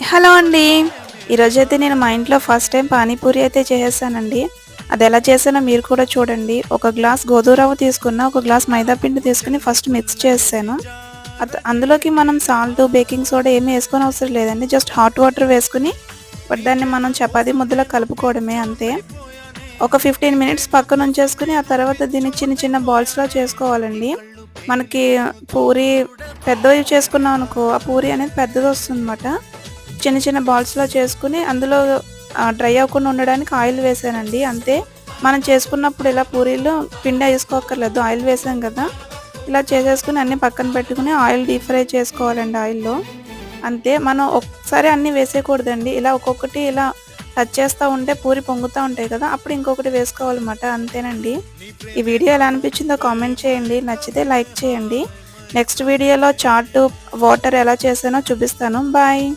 Hello అండి. ఈరోజైతే నేను మా ఇంట్లో ఫస్ట్ టైం పానీపూరి అయితే చేసేసానండి. అది ఎలా చేశానో మీరు కూడా చూడండి. ఒక గ్లాస్ గోధుమ రవ్వ తీసుకున్న, ఒక గ్లాస్ మైదా పిండి తీసుకొని ఫస్ట్ మిక్స్ చేసేసాను. అందులోకి మనం సాల్ట్, బేకింగ్ సోడా ఏమి వేసుకోనవసరం లేదండి. జస్ట్ హాట్ వాటర్ వేసుకొని దాన్ని మనం చపాతీ ముద్దలా కలుపుకోవడమే అంతే. ఒక 15 మినిట్స్ పక్కనుంచేసుకొని ఆ తర్వాత దీన్ని చిన్న చిన్న బాల్స్‌లా చేసుకోవాలండి. మనకి పూరి పెద్దవి చేసుకున్నామనుకో, ఆ పూరి అనేది పెద్దదొస్తుందనమాట. చిన్న చిన్న బాల్స్‌లా చేసుకొని అందులో డ్రై అవ్వకుండా ఉండడానికి ఆయిల్ వేసానండి అంతే. మనం చేసుకున్నప్పుడు ఇలా పూరీలు పిండి ఏసుకోక్కర్లేదు. ఆయిల్ వేసాం కదా! ఇలా చేసేసుకొని అన్నీ పక్కన పెట్టుకొని ఆయిల్ డీప్ ఫ్రై చేసుకోవాలండి ఆయిల్‌లో. అంతే. మనం ఒక్కసారి అన్నీ వేసేయకూడదండి. ఇలా ఒక్కొక్కటి ఇలా టచ్ చేస్తా ఉంటే పూరి పొంగుతా ఉంటాయి కదా! అప్పుడు ఇంకొకటి వేసుకోవాలన్నమాట. అంతేనండి. ఈ వీడియో ఎలా అనిపించిందో కామెంట్ చేయండి. నచ్చితే లైక్ చేయండి. నెక్స్ట్ వీడియోలో చాటు, వాటర్ ఎలా చేశానో చూపిస్తాను. బాయ్.